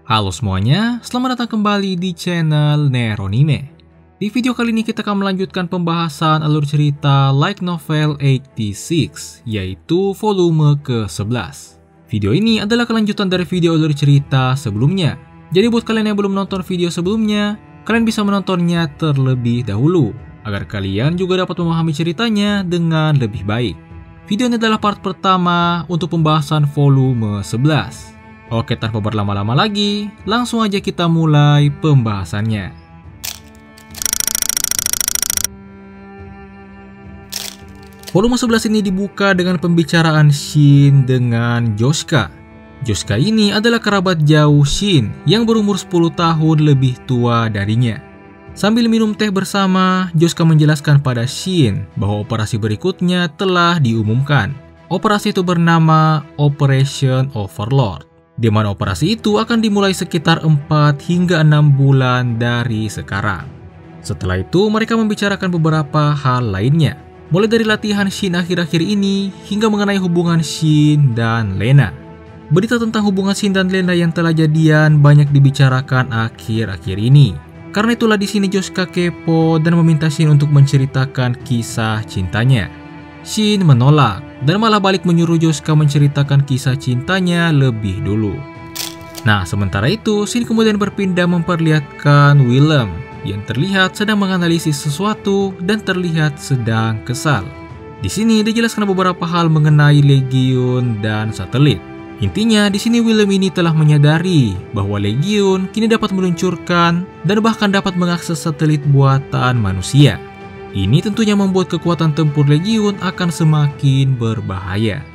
Halo semuanya, selamat datang kembali di channel Neronime. Di video kali ini kita akan melanjutkan pembahasan alur cerita Light Novel 86, yaitu volume ke-11. Video ini adalah kelanjutan dari video alur cerita sebelumnya. Jadi buat kalian yang belum nonton video sebelumnya, kalian bisa menontonnya terlebih dahulu, agar kalian juga dapat memahami ceritanya dengan lebih baik. Video ini adalah part pertama untuk pembahasan volume 11. Oke, tanpa berlama-lama lagi, langsung aja kita mulai pembahasannya. Volume 11 ini dibuka dengan pembicaraan Shin dengan Josuka. Josuka ini adalah kerabat jauh Shin yang berumur 10 tahun lebih tua darinya. Sambil minum teh bersama, Josuka menjelaskan pada Shin bahwa operasi berikutnya telah diumumkan. Operasi itu bernama Operation Overlord, di mana operasi itu akan dimulai sekitar 4 hingga 6 bulan dari sekarang. Setelah itu, mereka membicarakan beberapa hal lainnya, mulai dari latihan Shin akhir-akhir ini hingga mengenai hubungan Shin dan Lena. Berita tentang hubungan Shin dan Lena yang telah jadian banyak dibicarakan akhir-akhir ini. Karena itulah di sini Josuka kepo dan meminta Shin untuk menceritakan kisah cintanya. Shin menolak dan malah balik menyuruh Josuka menceritakan kisah cintanya lebih dulu. Nah, sementara itu Shin kemudian berpindah memperlihatkan Willem yang terlihat sedang menganalisis sesuatu dan terlihat sedang kesal. Di sini dijelaskan beberapa hal mengenai Legiun dan satelit. Intinya di sini Willem ini telah menyadari bahwa Legiun kini dapat meluncurkan dan bahkan dapat mengakses satelit buatan manusia. Ini tentunya membuat kekuatan tempur Legiun akan semakin berbahaya.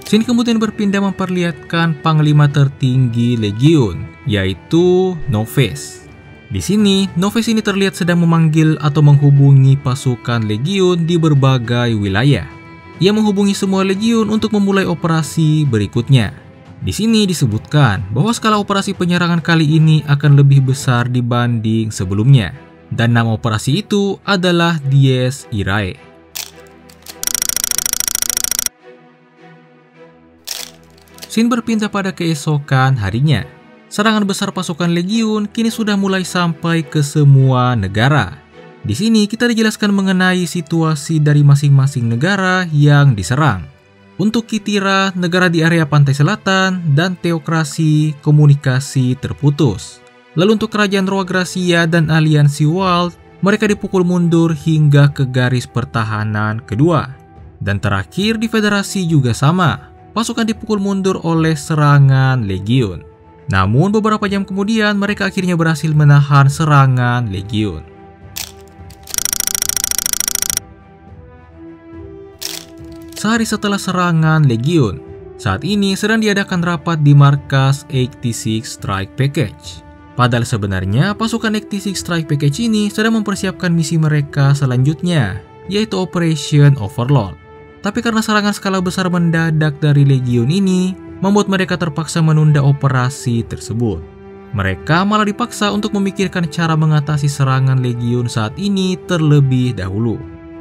Shin kemudian berpindah memperlihatkan panglima tertinggi Legiun, yaitu Noves. Di sini, Noves ini terlihat sedang memanggil atau menghubungi pasukan Legiun di berbagai wilayah. Ia menghubungi semua Legiun untuk memulai operasi berikutnya. Di sini disebutkan bahwa skala operasi penyerangan kali ini akan lebih besar dibanding sebelumnya, dan nama operasi itu adalah Dies Irae. Shin berpindah pada keesokan harinya. Serangan besar pasukan Legiun kini sudah mulai sampai ke semua negara. Di sini kita dijelaskan mengenai situasi dari masing-masing negara yang diserang. Untuk Kythera, negara di area pantai selatan, dan Teokrasi, komunikasi terputus. Lalu untuk kerajaan Roa Gracia dan aliansi Wald, mereka dipukul mundur hingga ke garis pertahanan kedua. Dan terakhir di Federasi juga sama, pasukan dipukul mundur oleh serangan Legiun. Namun beberapa jam kemudian mereka akhirnya berhasil menahan serangan Legiun. Sehari setelah serangan Legiun, saat ini sedang diadakan rapat di markas 86 Strike Package. Padahal sebenarnya pasukan 86 Strike Package ini sedang mempersiapkan misi mereka selanjutnya, yaitu Operation Overlord. Tapi karena serangan skala besar mendadak dari Legiun ini, membuat mereka terpaksa menunda operasi tersebut. Mereka malah dipaksa untuk memikirkan cara mengatasi serangan Legiun saat ini terlebih dahulu.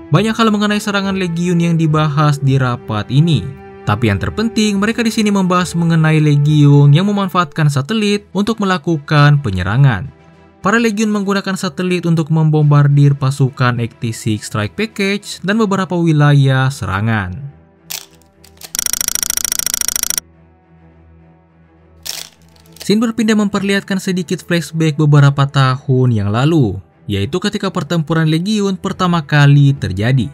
Banyak hal mengenai serangan Legiun yang dibahas di rapat ini. Tapi yang terpenting, mereka di sini membahas mengenai Legiun yang memanfaatkan satelit untuk melakukan penyerangan. Para Legiun menggunakan satelit untuk membombardir pasukan 86 Strike Package dan beberapa wilayah serangan. Shin berpindah memperlihatkan sedikit flashback beberapa tahun yang lalu, yaitu ketika pertempuran Legiun pertama kali terjadi.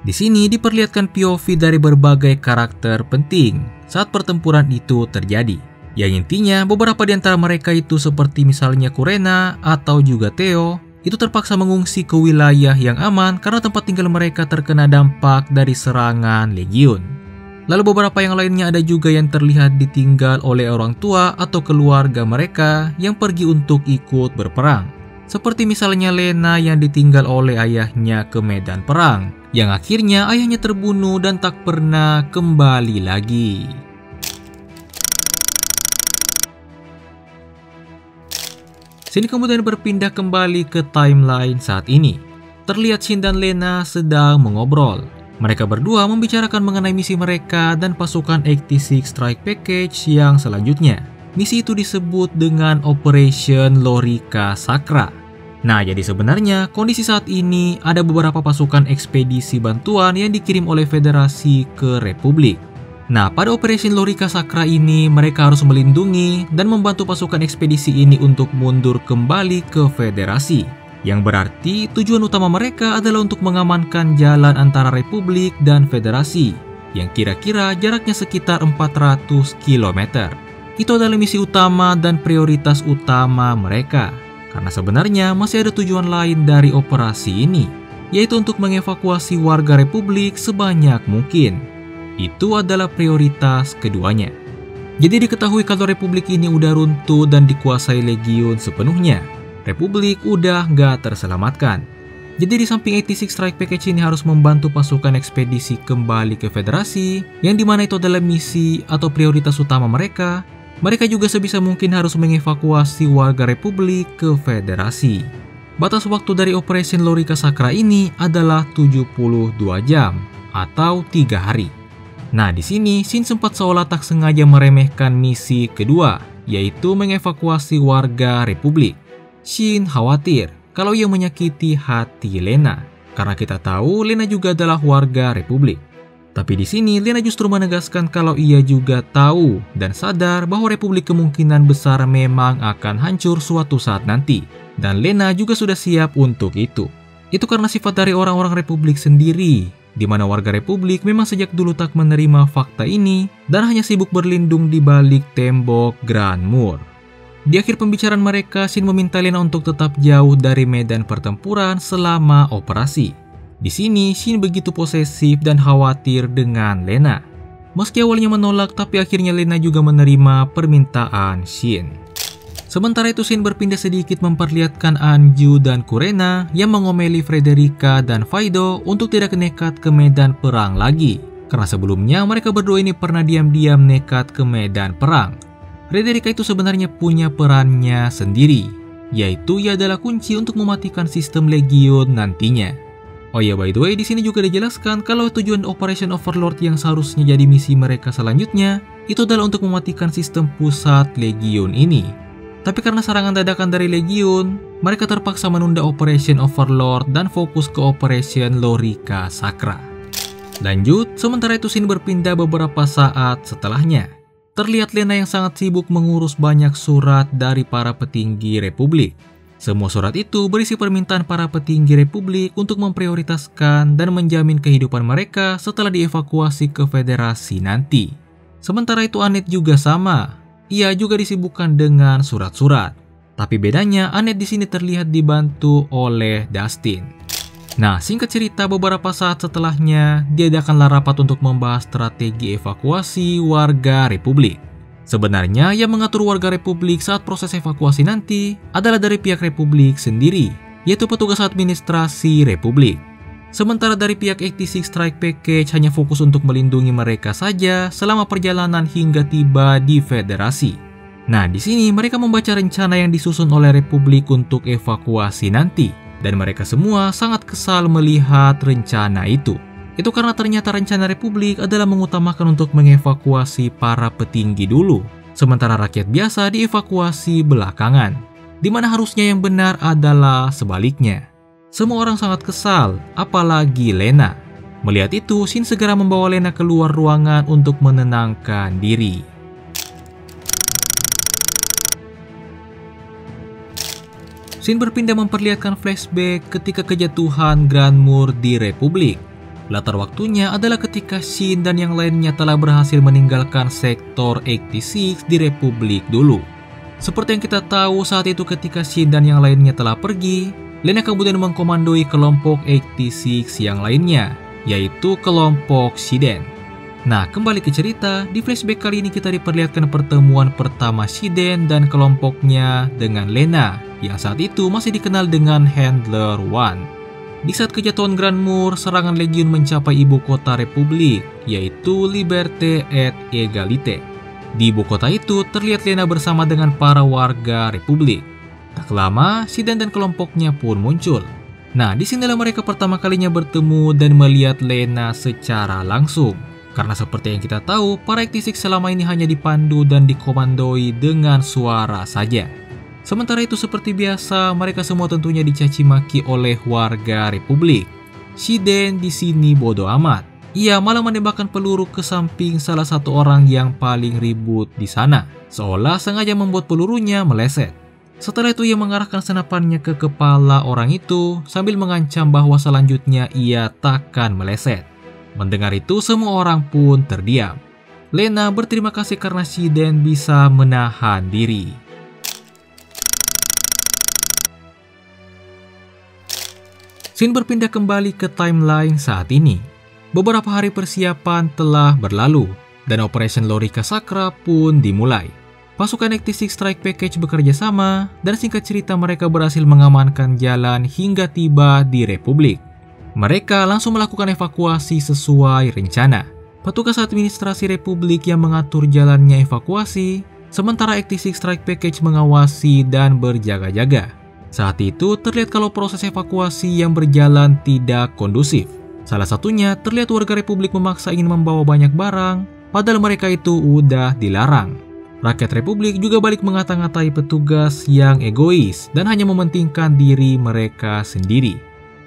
Di sini diperlihatkan POV dari berbagai karakter penting saat pertempuran itu terjadi. Yang intinya beberapa di antara mereka itu seperti misalnya Kurena atau juga Theo, itu terpaksa mengungsi ke wilayah yang aman karena tempat tinggal mereka terkena dampak dari serangan Legiun. Lalu beberapa yang lainnya ada juga yang terlihat ditinggal oleh orang tua atau keluarga mereka yang pergi untuk ikut berperang. Seperti misalnya Lena yang ditinggal oleh ayahnya ke medan perang, yang akhirnya ayahnya terbunuh dan tak pernah kembali lagi. Shin kemudian berpindah kembali ke timeline saat ini. Terlihat Shin dan Lena sedang mengobrol. Mereka berdua membicarakan mengenai misi mereka dan pasukan 86 Strike Package yang selanjutnya. Misi itu disebut dengan Operation Lorica Sacra. Nah, jadi sebenarnya kondisi saat ini ada beberapa pasukan ekspedisi bantuan yang dikirim oleh Federasi ke Republik. Nah, pada Operation Lorica Sacra ini mereka harus melindungi dan membantu pasukan ekspedisi ini untuk mundur kembali ke Federasi. Yang berarti tujuan utama mereka adalah untuk mengamankan jalan antara Republik dan Federasi yang kira-kira jaraknya sekitar 400 km. Itu adalah misi utama dan prioritas utama mereka. Karena sebenarnya masih ada tujuan lain dari operasi ini, yaitu untuk mengevakuasi warga Republik sebanyak mungkin. Itu adalah prioritas keduanya. Jadi diketahui kalau Republik ini udah runtuh dan dikuasai Legiun sepenuhnya. Republik udah gak terselamatkan. Jadi di samping 86 Strike Package ini harus membantu pasukan ekspedisi kembali ke Federasi, yang dimana itu adalah misi atau prioritas utama mereka, mereka juga sebisa mungkin harus mengevakuasi warga Republik ke Federasi. Batas waktu dari Operation Lorica Sacra ini adalah 72 jam atau 3 hari. Nah, di sini Shin sempat seolah tak sengaja meremehkan misi kedua, yaitu mengevakuasi warga Republik. Shin khawatir kalau ia menyakiti hati Lena, karena kita tahu Lena juga adalah warga Republik. Tapi di sini Lena justru menegaskan kalau ia juga tahu dan sadar bahwa Republik kemungkinan besar memang akan hancur suatu saat nanti, dan Lena juga sudah siap untuk itu. Itu karena sifat dari orang-orang Republik sendiri, di mana warga Republik memang sejak dulu tak menerima fakta ini dan hanya sibuk berlindung di balik tembok Grand Moor. Di akhir pembicaraan mereka, Shin meminta Lena untuk tetap jauh dari medan pertempuran selama operasi. Di sini, Shin begitu posesif dan khawatir dengan Lena. Meski awalnya menolak, tapi akhirnya Lena juga menerima permintaan Shin. Sementara itu, Shin berpindah sedikit memperlihatkan Anju dan Kurena yang mengomeli Frederica dan Fido untuk tidak nekat ke medan perang lagi. Karena sebelumnya mereka berdua ini pernah diam-diam nekat ke medan perang. Frederica itu sebenarnya punya perannya sendiri, yaitu ia adalah kunci untuk mematikan sistem Legiun nantinya. Oh ya, by the way, di sini juga dijelaskan kalau tujuan Operation Overlord yang seharusnya jadi misi mereka selanjutnya itu adalah untuk mematikan sistem pusat Legiun ini. Tapi karena serangan dadakan dari Legiun, mereka terpaksa menunda Operation Overlord dan fokus ke Operation Lorica Sacra. Lanjut, sementara itu Shin berpindah beberapa saat setelahnya. Terlihat Lena yang sangat sibuk mengurus banyak surat dari para petinggi Republik. Semua surat itu berisi permintaan para petinggi Republik untuk memprioritaskan dan menjamin kehidupan mereka setelah dievakuasi ke Federasi nanti. Sementara itu Annette juga sama. Ia juga disibukkan dengan surat-surat. Tapi bedanya Annette di sini terlihat dibantu oleh Dustin. Nah, singkat cerita, beberapa saat setelahnya diadakanlah rapat untuk membahas strategi evakuasi warga Republik. Sebenarnya yang mengatur warga Republik saat proses evakuasi nanti adalah dari pihak Republik sendiri, yaitu petugas administrasi Republik. Sementara dari pihak 86 Strike Package hanya fokus untuk melindungi mereka saja selama perjalanan hingga tiba di Federasi. Nah, di sini mereka membaca rencana yang disusun oleh Republik untuk evakuasi nanti. Dan mereka semua sangat kesal melihat rencana itu. Itu karena ternyata rencana Republik adalah mengutamakan untuk mengevakuasi para petinggi dulu, sementara rakyat biasa dievakuasi belakangan, di mana harusnya yang benar adalah sebaliknya. Semua orang sangat kesal, apalagi Lena. Melihat itu, Shin segera membawa Lena keluar ruangan untuk menenangkan diri. Shin berpindah memperlihatkan flashback ketika kejatuhan Grand Moor di Republik. Latar waktunya adalah ketika Shin dan yang lainnya telah berhasil meninggalkan sektor 86 di Republik dulu. Seperti yang kita tahu saat itu ketika Shin dan yang lainnya telah pergi, Lena kemudian mengkomandoi kelompok 86 yang lainnya, yaitu kelompok Shiden. Nah, kembali ke cerita, di flashback kali ini kita diperlihatkan pertemuan pertama Shiden dan kelompoknya dengan Lena, yang saat itu masih dikenal dengan Handler One. Di saat kejatuhan Grand Moor, serangan Legiun mencapai ibu kota Republik, yaitu Liberté et Égalité. Di ibu kota itu terlihat Lena bersama dengan para warga Republik. Tak lama, Shiden dan kelompoknya pun muncul. Nah, disinilah mereka pertama kalinya bertemu dan melihat Lena secara langsung. Karena seperti yang kita tahu, para aktivis selama ini hanya dipandu dan dikomandoi dengan suara saja. Sementara itu seperti biasa, mereka semua tentunya dicaci maki oleh warga Republik. Shiden di sini bodoh amat. Ia malah menembakkan peluru ke samping salah satu orang yang paling ribut di sana, seolah sengaja membuat pelurunya meleset. Setelah itu ia mengarahkan senapannya ke kepala orang itu sambil mengancam bahwa selanjutnya ia takkan meleset. Mendengar itu semua orang pun terdiam. Lena berterima kasih karena Shiden bisa menahan diri. Scene berpindah kembali ke timeline saat ini. Beberapa hari persiapan telah berlalu dan Operation Lorika Sakra pun dimulai. Pasukan Acti-6 Strike Package bekerja sama dan singkat cerita mereka berhasil mengamankan jalan hingga tiba di Republik. Mereka langsung melakukan evakuasi sesuai rencana. Petugas administrasi Republik yang mengatur jalannya evakuasi, sementara Acti-6 Strike Package mengawasi dan berjaga-jaga. Saat itu terlihat kalau proses evakuasi yang berjalan tidak kondusif. Salah satunya terlihat warga Republik memaksa ingin membawa banyak barang, padahal mereka itu udah dilarang. Rakyat Republik juga balik mengata-ngatai petugas yang egois dan hanya mementingkan diri mereka sendiri.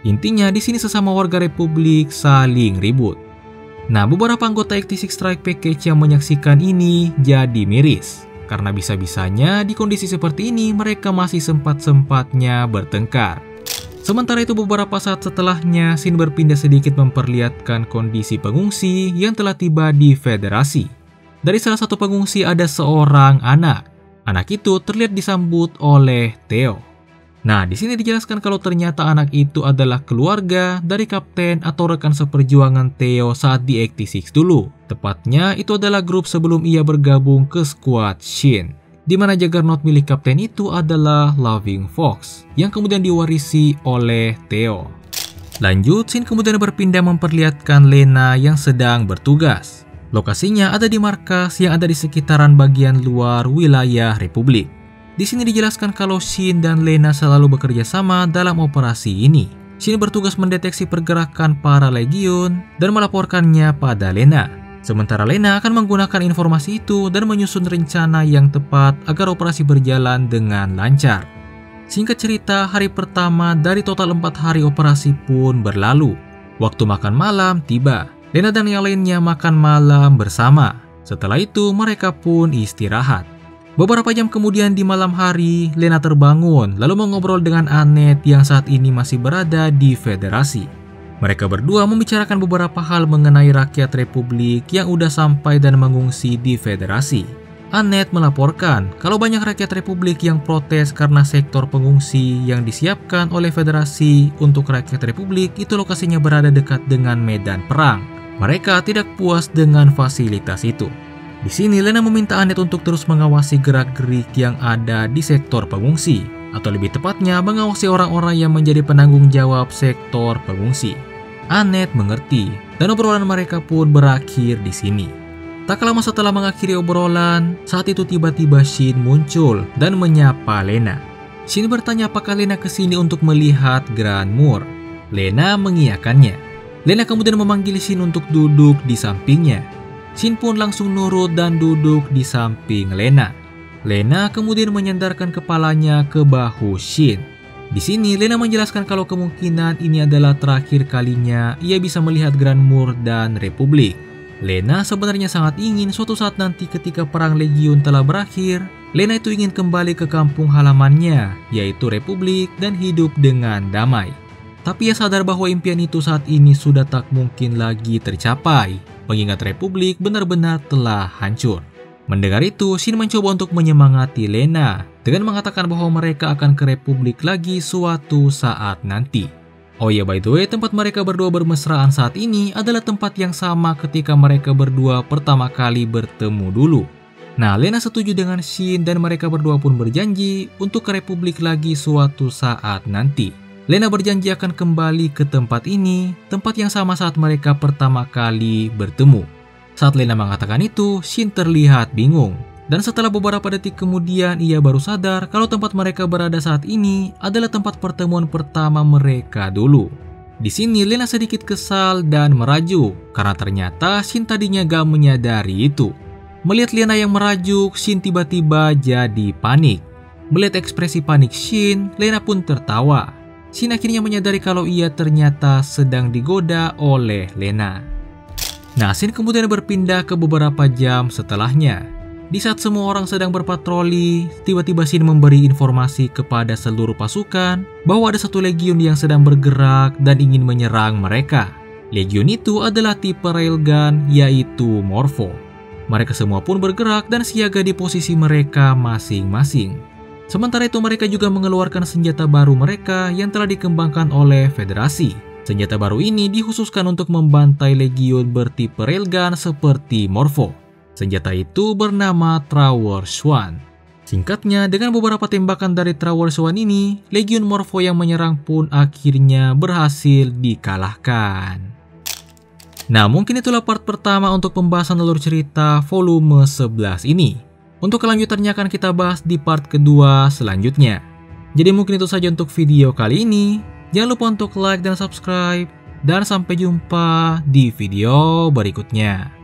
Intinya di sini sesama warga Republik saling ribut. Nah, beberapa anggota Acti-6 Strike Package yang menyaksikan ini jadi miris. Karena bisa-bisanya di kondisi seperti ini mereka masih sempat-sempatnya bertengkar. Sementara itu beberapa saat setelahnya, scene berpindah sedikit memperlihatkan kondisi pengungsi yang telah tiba di Federasi. Dari salah satu pengungsi ada seorang anak. Anak itu terlihat disambut oleh Theo. Nah, di sini dijelaskan kalau ternyata anak itu adalah keluarga dari kapten atau rekan seperjuangan Theo saat di Acti-6 dulu. Tepatnya itu adalah grup sebelum ia bergabung ke skuad Shin, di mana juggernaut milik kapten itu adalah Loving Fox yang kemudian diwarisi oleh Theo. Lanjut, scene kemudian berpindah memperlihatkan Lena yang sedang bertugas. Lokasinya ada di markas yang ada di sekitaran bagian luar wilayah Republik. Di sini dijelaskan kalau Shin dan Lena selalu bekerja sama dalam operasi ini. Shin bertugas mendeteksi pergerakan para legiun dan melaporkannya pada Lena. Sementara Lena akan menggunakan informasi itu dan menyusun rencana yang tepat agar operasi berjalan dengan lancar. Singkat cerita, hari pertama dari total 4 hari operasi pun berlalu. Waktu makan malam tiba. Lena dan yang lainnya makan malam bersama. Setelah itu mereka pun istirahat. Beberapa jam kemudian di malam hari, Lena terbangun lalu mengobrol dengan Annette yang saat ini masih berada di Federasi. Mereka berdua membicarakan beberapa hal mengenai rakyat Republik yang udah sampai dan mengungsi di Federasi. Annette melaporkan kalau banyak rakyat Republik yang protes karena sektor pengungsi yang disiapkan oleh Federasi untuk rakyat Republik itu lokasinya berada dekat dengan medan perang. Mereka tidak puas dengan fasilitas itu. Di sini Lena meminta Annette untuk terus mengawasi gerak-gerik yang ada di sektor pengungsi, atau lebih tepatnya mengawasi orang-orang yang menjadi penanggung jawab sektor pengungsi. Annette mengerti dan obrolan mereka pun berakhir di sini. Tak lama setelah mengakhiri obrolan, saat itu tiba-tiba Shin muncul dan menyapa Lena. Shin bertanya apakah Lena kesini untuk melihat Grand Moor. Lena mengiyakannya. Lena kemudian memanggil Shin untuk duduk di sampingnya. Shin pun langsung nurut dan duduk di samping Lena. Lena kemudian menyandarkan kepalanya ke bahu Shin. Di sini Lena menjelaskan kalau kemungkinan ini adalah terakhir kalinya ia bisa melihat Grand Moor dan Republik. Lena sebenarnya sangat ingin suatu saat nanti ketika perang Legiun telah berakhir, Lena itu ingin kembali ke kampung halamannya, yaitu Republik, dan hidup dengan damai. Tapi ia sadar bahwa impian itu saat ini sudah tak mungkin lagi tercapai, mengingat Republik benar-benar telah hancur. Mendengar itu, Shin mencoba untuk menyemangati Lena dengan mengatakan bahwa mereka akan ke Republik lagi suatu saat nanti. Oh iya, by the way, tempat mereka berdua bermesraan saat ini adalah tempat yang sama ketika mereka berdua pertama kali bertemu dulu. Nah, Lena setuju dengan Shin dan mereka berdua pun berjanji untuk ke Republik lagi suatu saat nanti. Lena berjanji akan kembali ke tempat ini, tempat yang sama saat mereka pertama kali bertemu. Saat Lena mengatakan itu, Shin terlihat bingung. Dan setelah beberapa detik kemudian ia baru sadar kalau tempat mereka berada saat ini adalah tempat pertemuan pertama mereka dulu. Di sini Lena sedikit kesal dan merajuk karena ternyata Shin tadinya gak menyadari itu. Melihat Lena yang merajuk, Shin tiba-tiba jadi panik. Melihat ekspresi panik Shin, Lena pun tertawa. Shin akhirnya menyadari kalau ia ternyata sedang digoda oleh Lena. Nah, Shin kemudian berpindah ke beberapa jam setelahnya. Di saat semua orang sedang berpatroli, tiba-tiba Shin memberi informasi kepada seluruh pasukan bahwa ada satu legiun yang sedang bergerak dan ingin menyerang mereka. Legiun itu adalah tipe railgun, yaitu Morpho. Mereka semua pun bergerak dan siaga di posisi mereka masing-masing. Sementara itu mereka juga mengeluarkan senjata baru mereka yang telah dikembangkan oleh Federasi. Senjata baru ini dikhususkan untuk membantai legiun bertipe railgun seperti Morpho. Senjata itu bernama Tower Swan. Singkatnya, dengan beberapa tembakan dari Tower Swan ini, legiun Morpho yang menyerang pun akhirnya berhasil dikalahkan. Nah, mungkin itulah part pertama untuk pembahasan alur cerita volume 11 ini. Untuk kelanjutannya akan kita bahas di part kedua selanjutnya. Jadi mungkin itu saja untuk video kali ini. Jangan lupa untuk like dan subscribe. Dan sampai jumpa di video berikutnya.